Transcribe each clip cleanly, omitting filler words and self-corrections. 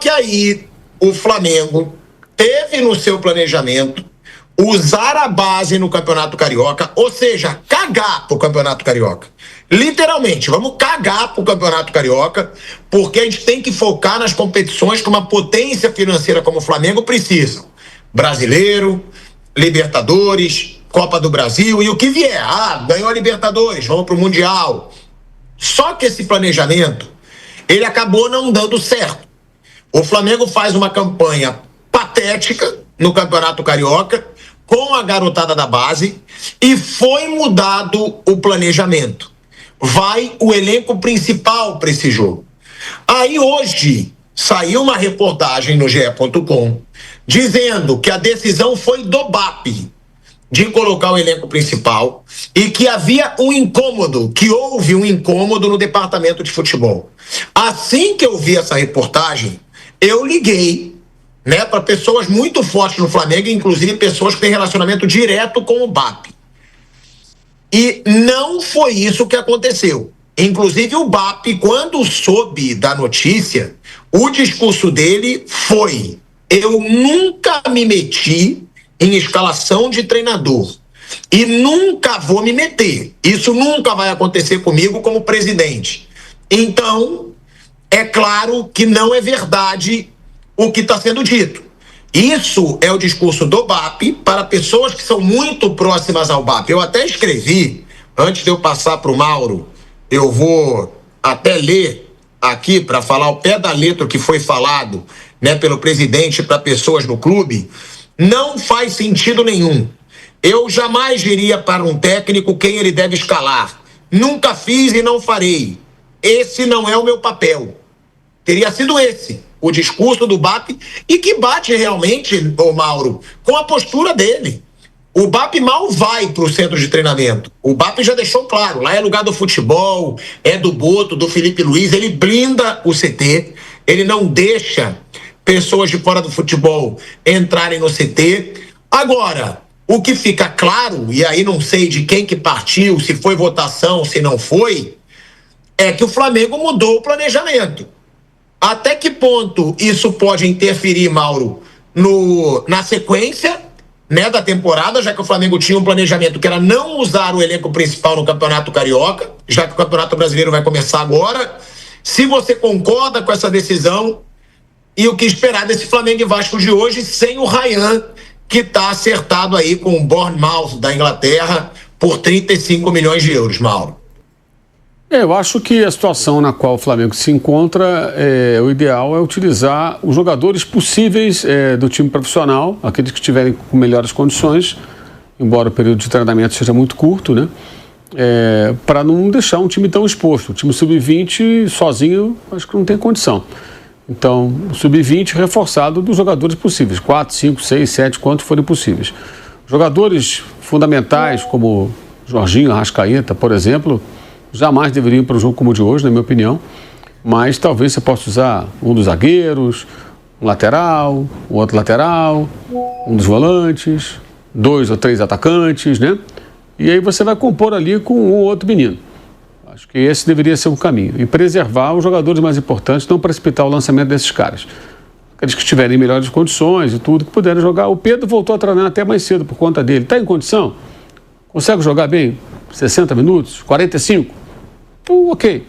que aí o Flamengo teve no seu planejamento usar a base no Campeonato Carioca, ou seja, cagar pro Campeonato Carioca. Literalmente, vamos cagar pro Campeonato Carioca, porque a gente tem que focar nas competições que uma potência financeira como o Flamengo precisa. Brasileiro, Libertadores, Copa do Brasil e o que vier. Ganhou a Libertadores, vamos pro Mundial. Só que esse planejamento, ele acabou não dando certo. O Flamengo faz uma campanha patética no Campeonato Carioca, com a garotada da base, e foi mudado o planejamento. Vai o elenco principal para esse jogo. Aí hoje saiu uma reportagem no GE.com dizendo que a decisão foi do BAP de colocar o elenco principal e que havia um incômodo, que houve um incômodo no departamento de futebol. Assim que eu vi essa reportagem, eu liguei, para pessoas muito fortes no Flamengo, inclusive pessoas que têm relacionamento direto com o BAP. E não foi isso que aconteceu. Inclusive o BAP, quando soube da notícia, o discurso dele foi: eu nunca me meti em escalação de treinador e nunca vou me meter. Isso nunca vai acontecer comigo como presidente. Então, é claro que não é verdade o que está sendo dito. Isso é o discurso do BAP para pessoas que são muito próximas ao BAP. Eu até escrevi, antes de eu passar para o Mauro, eu vou até ler aqui para falar ao pé da letra o que foi falado, pelo presidente para pessoas no clube. Não faz sentido nenhum. Eu jamais diria para um técnico quem ele deve escalar. Nunca fiz e não farei. Esse não é o meu papel. Teria sido esse o discurso do BAP, e que bate realmente, Mauro, com a postura dele. O BAP mal vai para o centro de treinamento. O BAP já deixou claro, lá é lugar do futebol, é do Boto, do Felipe Luiz, ele blinda o CT, ele não deixa pessoas de fora do futebol entrarem no CT. Agora, o que fica claro, e aí não sei de quem que partiu, se foi votação, se não foi, é que o Flamengo mudou o planejamento. Até que ponto isso pode interferir, Mauro, na sequência, da temporada, já que o Flamengo tinha um planejamento que era não usar o elenco principal no Campeonato Carioca, já que o Campeonato Brasileiro vai começar agora. Se você concorda com essa decisão e o que esperar desse Flamengo e Vasco de hoje sem o Ryan, que está acertado aí com o Bournemouth da Inglaterra por 35 milhões de euros, Mauro. Eu acho que a situação na qual o Flamengo se encontra, o ideal é utilizar os jogadores possíveis do time profissional, aqueles que estiverem com melhores condições, embora o período de treinamento seja muito curto, para não deixar um time tão exposto. O time sub-20 sozinho, acho que não tem condição. Então, o sub-20 reforçado dos jogadores possíveis, 4, 5, 6, 7, quantos forem possíveis. Jogadores fundamentais como Jorginho, Arrascaeta, por exemplo, jamais deveriam ir para um jogo como o de hoje, na minha opinião, mas talvez você possa usar um dos zagueiros, um lateral, um outro lateral, um dos volantes, 2 ou 3 atacantes, E aí você vai compor ali com um ou outro menino. Acho que esse deveria ser o caminho. E preservar os jogadores mais importantes, não precipitar o lançamento desses caras. Aqueles que estiverem em melhores condições e tudo, que puderem jogar. O Pedro voltou a treinar até mais cedo por conta dele. Está em condição? Consegue jogar bem? 60 minutos? 45? Então, ok.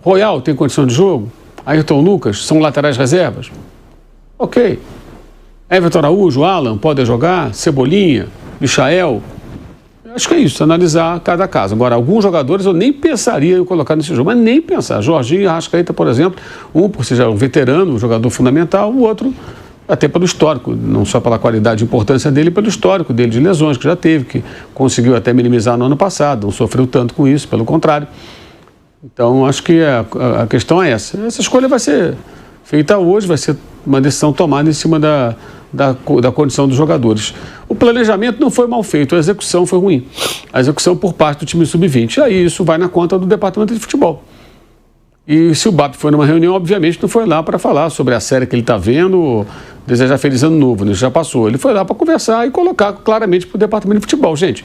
Royal tem condição de jogo? Ayrton Lucas são laterais reservas? Ok. Everton Araújo, Alan, podem jogar? Cebolinha, Michael? Acho que é isso, analisar cada caso. Agora, alguns jogadores eu nem pensaria em colocar nesse jogo, mas nem pensar. Jorginho e Arrascaeta, por exemplo, um por ser um veterano, um jogador fundamental, o outro até pelo histórico, não só pela qualidade e importância dele, pelo histórico dele de lesões que já teve, que conseguiu até minimizar no ano passado, não sofreu tanto com isso, pelo contrário. Então, acho que a questão é essa. Essa escolha vai ser feita hoje, vai ser uma decisão tomada em cima da condição dos jogadores. O planejamento não foi mal feito, a execução foi ruim. A execução por parte do time sub-20. Aí isso vai na conta do departamento de futebol. E se o BAP foi numa reunião, obviamente não foi lá para falar sobre a série que ele está vendo, desejar feliz ano novo, isso já passou. Ele foi lá para conversar e colocar claramente para o departamento de futebol. Gente,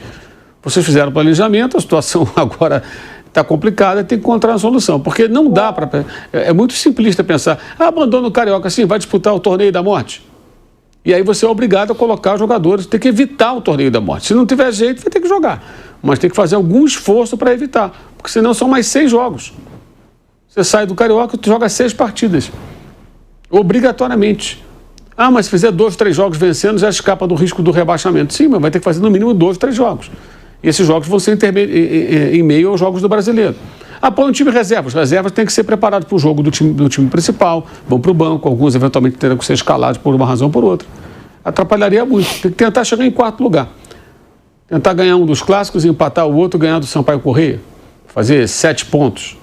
vocês fizeram o planejamento, a situação agora está complicada, tem que encontrar uma solução, porque não dá para... É muito simplista pensar, abandona o Carioca assim, vai disputar o torneio da morte. E aí você é obrigado a colocar os jogadores, tem que evitar o torneio da morte. Se não tiver jeito, vai ter que jogar, mas tem que fazer algum esforço para evitar, porque senão são mais 6 jogos. Você sai do Carioca e joga 6 partidas, obrigatoriamente. Ah, mas se fizer 2, 3 jogos vencendo, já escapa do risco do rebaixamento. Sim, mas vai ter que fazer no mínimo 2, 3 jogos. E esses jogos vão ser em meio aos jogos do Brasileiro. Ah, põe um time reserva. Os reservas têm que ser preparados para o jogo do time principal, vão para o banco, alguns eventualmente terão que ser escalados por uma razão ou por outra. Atrapalharia muito. Tem que tentar chegar em 4º lugar. Tentar ganhar um dos clássicos, empatar o outro, ganhar do Sampaio Corrêa. Fazer 7 pontos.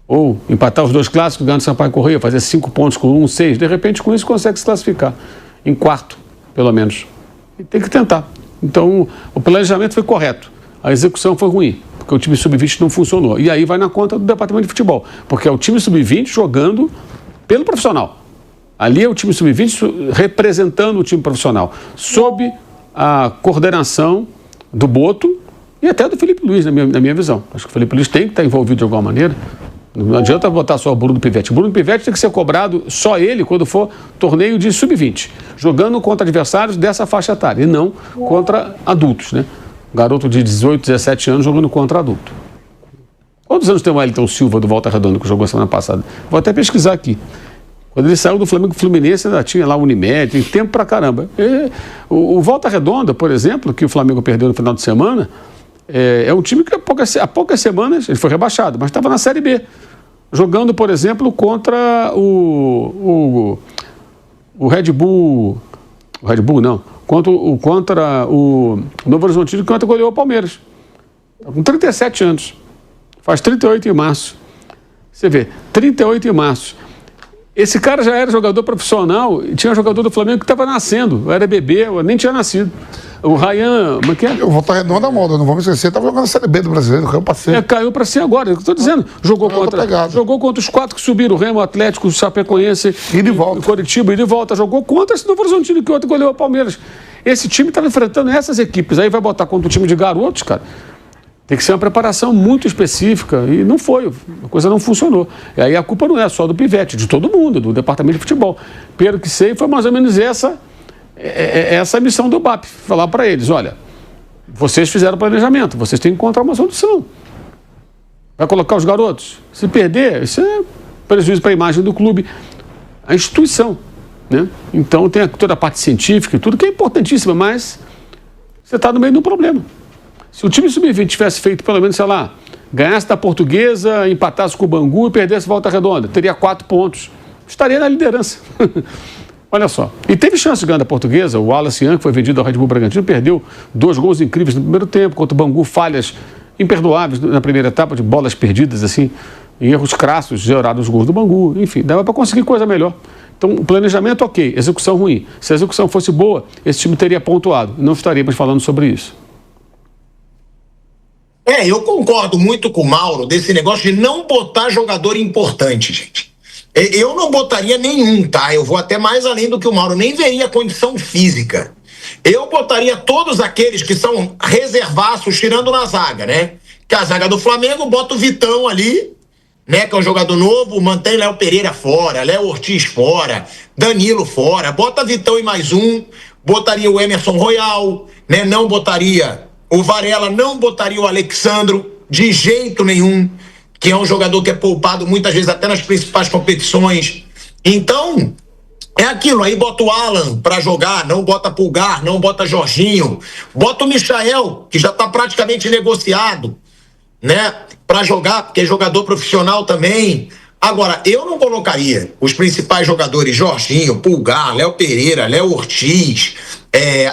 Ou empatar os 2 clássicos, ganhar do Sampaio Corrêa, fazer 5 pontos com 6. De repente, com isso, consegue se classificar. Em 4º, pelo menos. E tem que tentar. Então, o planejamento foi correto. A execução foi ruim, porque o time sub-20 não funcionou. E aí vai na conta do departamento de futebol, porque é o time sub-20 jogando pelo profissional. Ali é o time sub-20 representando o time profissional, sob a coordenação do Boto e até do Felipe Luiz, na minha visão. Acho que o Felipe Luiz tem que estar envolvido de alguma maneira. Não adianta botar só o Bruno Pivetti. O Bruno Pivetti tem que ser cobrado só ele quando for torneio de sub-20, jogando contra adversários dessa faixa etária, e não contra adultos, né? Garoto de 18, 17 anos jogando contra adulto. Quantos anos tem o Wellington Silva do Volta Redonda, que jogou semana passada? Vou até pesquisar aqui. Quando ele saiu do Flamengo Fluminense, ainda tinha lá o Unimed, tem tempo pra caramba. O Volta Redonda, por exemplo, que o Flamengo perdeu no final de semana, é um time que há poucas semanas ele foi rebaixado, mas estava na Série B. Jogando, por exemplo, contra o Red Bull. O Red Bull, não. Contra o Novo Horizontino, que ontem goleou o Palmeiras. Com 37 anos. Faz 38 em março. Você vê, 38 em março. Esse cara já era jogador profissional e tinha um jogador do Flamengo que estava nascendo. Eu era bebê, eu nem tinha nascido. O Ryan, como é que é? O Volta Redonda da moda, não vamos esquecer, estava jogando a Série B do Brasileiro, caiu para C. Caiu para C agora, é o que eu estou dizendo. Jogou contra os 4 que subiram, o Remo, o Atlético, o Chapecoense, e de volta. O Coritiba, e de volta. Jogou contra esse Novo Horizontino que ontem goleou o Palmeiras. Esse time estava enfrentando essas equipes, aí vai botar contra o time de garotos, cara. Tem que ser uma preparação muito específica e não foi, a coisa não funcionou. E aí a culpa não é só do Pivetti, de todo mundo, do departamento de futebol. Pelo que sei, foi mais ou menos essa a missão do BAP, falar para eles, olha, vocês fizeram o planejamento, vocês têm que encontrar uma solução. Vai colocar os garotos? Se perder, isso é prejuízo para a imagem do clube, a instituição, né? Então tem toda a parte científica e tudo, que é importantíssima, mas você está no meio do problema. Se o time sub-20 tivesse feito pelo menos, sei lá, ganhasse da Portuguesa, empatasse com o Bangu e perdesse Volta Redonda, teria 4 pontos. Estaria na liderança. Olha só. E teve chance de ganhar da Portuguesa, o Wallace Young, que foi vendido ao Red Bull Bragantino, perdeu 2 gols incríveis no primeiro tempo, contra o Bangu, falhas imperdoáveis na primeira etapa, de bolas perdidas, assim, erros crassos, gerados os gols do Bangu, enfim, dava para conseguir coisa melhor. Então, o planejamento, ok, execução ruim. Se a execução fosse boa, esse time teria pontuado. Não estaríamos falando sobre isso. Eu concordo muito com o Mauro desse negócio de não botar jogador importante, gente. Eu não botaria nenhum, tá? Eu vou até mais além do que o Mauro, nem veria condição física. Eu botaria todos aqueles que são reservaços, tirando na zaga, né? Que a zaga do Flamengo bota o Vitão ali, né? Que é um jogador novo, mantém Léo Pereira fora, Léo Ortiz fora, Danilo fora, bota Vitão e mais um, botaria o Emerson Royal, né? Não botaria o Varela, não botaria o Alexandro de jeito nenhum, que é um jogador que é poupado muitas vezes até nas principais competições. Então, é aquilo, aí bota o Alan pra jogar, não bota Pulgar, não bota Jorginho, bota o Michael, que já tá praticamente negociado, né, pra jogar, porque é jogador profissional também. Agora, eu não colocaria os principais jogadores, Jorginho, Pulgar, Léo Pereira, Léo Ortiz,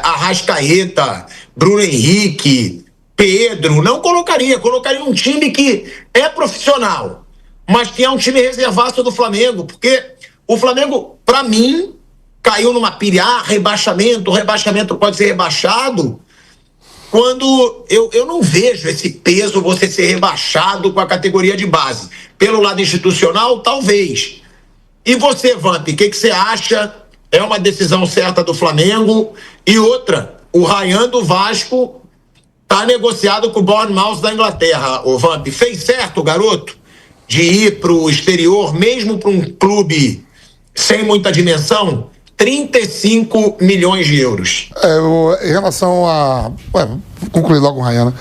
Arrascaeta, Bruno Henrique, Pedro, não colocaria um time que é profissional, mas que é um time reservado do Flamengo, porque o Flamengo, para mim, caiu numa pilha, rebaixamento, o rebaixamento pode ser rebaixado, quando eu não vejo esse peso você ser rebaixado com a categoria de base. Pelo lado institucional, talvez. E você, Vamp, o que você acha? É uma decisão certa do Flamengo? E outra, o Ryan do Vasco tá negociado com o Bournemouth da Inglaterra, o Vamp. Fez certo o garoto de ir pro exterior, mesmo para um clube sem muita dimensão? 35 milhões de euros. Em relação a... vou concluir logo o Ryan, né?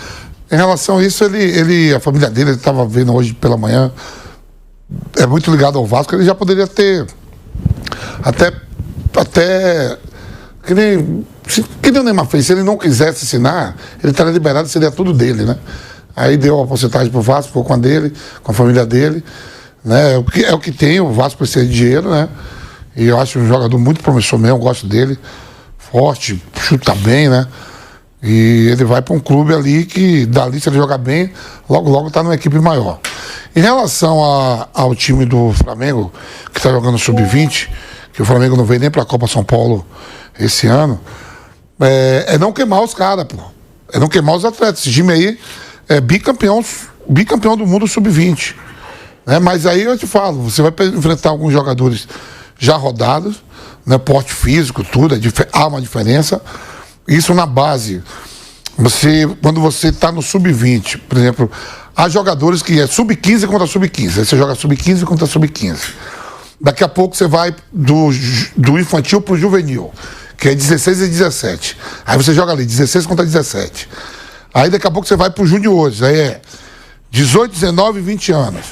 Em relação a isso, a família dele, ele estava vendo hoje pela manhã, é muito ligado ao Vasco, ele já poderia ter até que nem o Neymar fez, se ele não quisesse assinar, ele estaria liberado, seria tudo dele, né? Aí deu a porcentagem pro Vasco, ficou com a dele, com a família dele, né? É o que tem, o Vasco precisa de dinheiro, né? E eu acho um jogador muito promissor mesmo, gosto dele, forte, chuta bem, né? E ele vai para um clube ali que, dali, se ele jogar bem, logo tá numa equipe maior. Em relação ao time do Flamengo, que está jogando sub-20, que o Flamengo não veio nem para a Copa São Paulo esse ano, é não queimar os caras, pô. É não queimar os atletas. Esse time aí é bicampeão do mundo sub-20. Né? Mas aí eu te falo, você vai enfrentar alguns jogadores já rodados, né? Porte físico, tudo, há uma diferença. Isso na base. Quando você está no sub-20, por exemplo, há jogadores que é sub-15 contra sub-15. Aí você joga sub-15 contra sub-15. Daqui a pouco você vai do infantil para o juvenil, que é 16 e 17. Aí você joga ali 16 contra 17. Aí daqui a pouco você vai para os juniores. Aí é 18, 19 e 20 anos.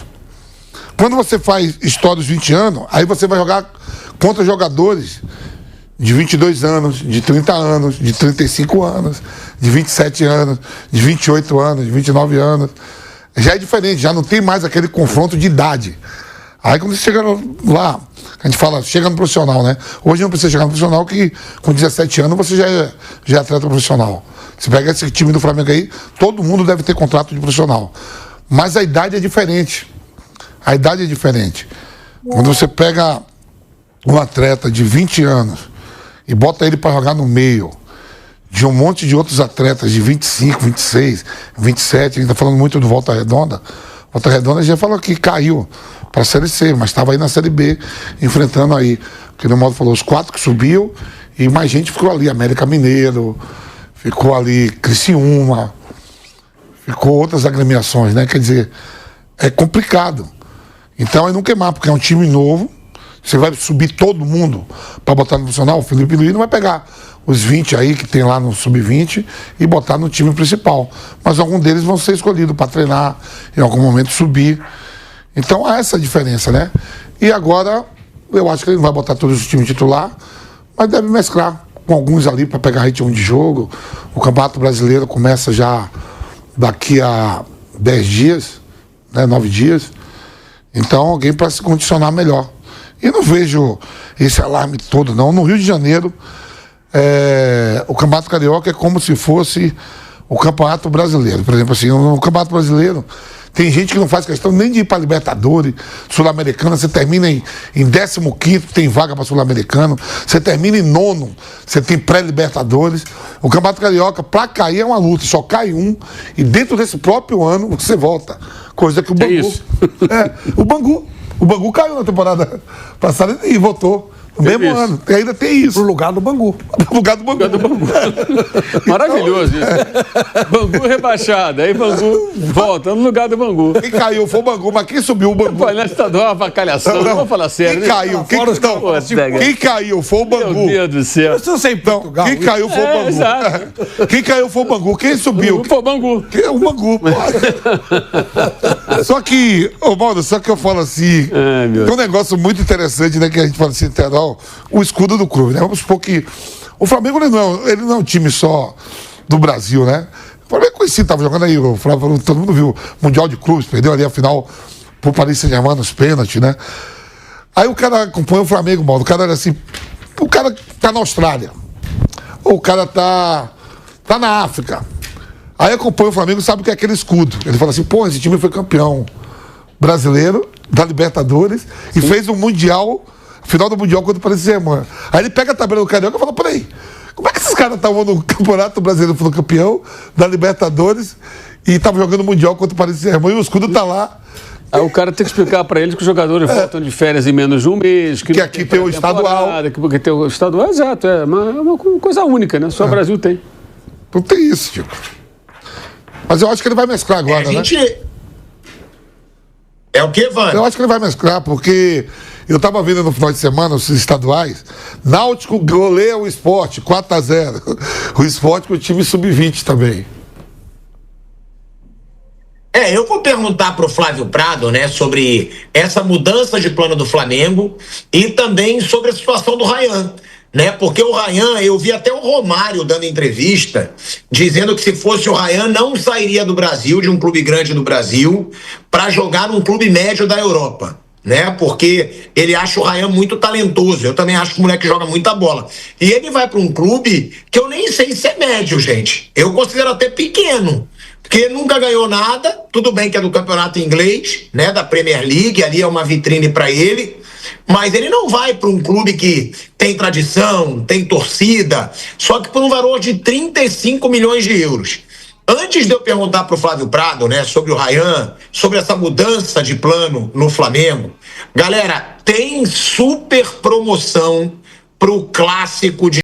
Quando você faz história dos 20 anos, aí você vai jogar contra jogadores de 22 anos, de 30 anos, de 35 anos, de 27 anos, de 28 anos, de 29 anos. Já é diferente, já não tem mais aquele confronto de idade. Aí quando você chega lá, a gente fala, chega no profissional, né? Hoje não precisa chegar no profissional, que com 17 anos você já é atleta profissional. Você pega esse time do Flamengo aí, todo mundo deve ter contrato de profissional. Mas a idade é diferente. A idade é diferente. Quando você pega um atleta de 20 anos e bota ele para jogar no meio de um monte de outros atletas de 25, 26, 27, a gente está falando muito do Volta Redonda. Volta Redonda já falou que caiu para a Série C, mas estava aí na Série B, enfrentando aí, que no modo falou, os 4 que subiu e mais gente ficou ali, América Mineiro, ficou ali Criciúma, ficou outras agremiações, né? Quer dizer, é complicado. Então é não queimar, porque é um time novo. Você vai subir todo mundo para botar no profissional. O Felipe Luiz não vai pegar os 20 aí que tem lá no sub-20 e botar no time principal. Mas algum deles vão ser escolhidos para treinar, em algum momento subir. Então há essa diferença, né? E agora, eu acho que ele não vai botar todos os times titular, mas deve mesclar com alguns ali para pegar ritmo de jogo. O Campeonato Brasileiro começa já daqui a 10 dias, né? 9 dias. Então alguém para se condicionar melhor. E não vejo esse alarme todo, não. No Rio de Janeiro, o Campeonato Carioca é como se fosse o Campeonato Brasileiro. Por exemplo, assim, no Campeonato Brasileiro, tem gente que não faz questão nem de ir para Libertadores, Sul-Americana. Você termina em 15º, tem vaga para Sul-Americano. Você termina em 9º, você tem pré-Libertadores. O Campeonato Carioca, para cair, é uma luta. Só cai um, e dentro desse próprio ano, você volta. Coisa que o Bangu... O Bangu caiu na temporada passada e voltou no mesmo ano. E ainda tem isso. Pro lugar do Bangu. Pro lugar do Bangu. Maravilhoso isso. Bangu rebaixado. Aí Bangu volta no lugar do Bangu. Quem caiu foi o Bangu, mas quem subiu o Bangu? Pô, nessa estadual é uma avacalhação. Não vou falar sério. Quem caiu? Quem caiu foi o Bangu. Meu Deus do céu. Eu sei Portugal. Quem caiu foi o Bangu. Exato. Quem caiu foi o Bangu. Quem subiu? Foi o Bangu. O Bangu. Só que, Mauro, só que eu falo assim, tem um negócio muito interessante, né, que a gente fala assim, o escudo do clube, né? Vamos supor que o Flamengo ele não é um time só do Brasil, né? O Flamengo conhecido, tava jogando aí, todo mundo viu o Mundial de Clubes, perdeu ali a final pro Paris Saint-Germain nos pênaltis, né? Aí o cara acompanha o Flamengo, Mauro, o cara era assim, o cara tá na Austrália, ou o cara tá na África. Aí acompanha o Flamengo e sabe o que é aquele escudo. Ele fala assim, pô, esse time foi campeão brasileiro, da Libertadores, e fez um Mundial, final do Mundial contra o Paris Saint-Germain. Aí ele pega a tabela do Carioca e fala, peraí, como é que esses caras estavam no Campeonato Brasileiro, foram campeão da Libertadores e estavam jogando o Mundial contra o Paris Saint-Germain e o escudo tá lá. Aí o cara tem que explicar para eles que os jogadores voltam de férias em menos de um mês. Que aqui tem o estadual. Que tem o estadual, exato. É uma coisa única, né? Só o Brasil tem. Não tem isso, tipo. Mas eu acho que ele vai mesclar agora, a gente... É o que, Vânia? Eu acho que ele vai mesclar, porque eu estava vendo no final de semana os estaduais, Náutico goleia o Sport, 4-0. O Sport com o time sub-20 também. Eu vou perguntar para o Flávio Prado, né, sobre essa mudança de plano do Flamengo e também sobre a situação do Ryan, né? Porque o Ryan, eu vi até o Romário dando entrevista, dizendo que se fosse o Ryan não sairia do Brasil, de um clube grande do Brasil, para jogar num clube médio da Europa, né? Porque ele acha o Ryan muito talentoso. Eu também acho que o moleque joga muita bola. E ele vai para um clube que eu nem sei se é médio, gente. Eu considero até pequeno. Porque nunca ganhou nada, tudo bem que é do campeonato inglês, né, da Premier League, ali é uma vitrine para ele, mas ele não vai para um clube que tem tradição, tem torcida, só que por um valor de 35 milhões de euros. Antes de eu perguntar para o Flávio Prado, né, sobre o Ryan, sobre essa mudança de plano no Flamengo, galera, tem super promoção para o clássico de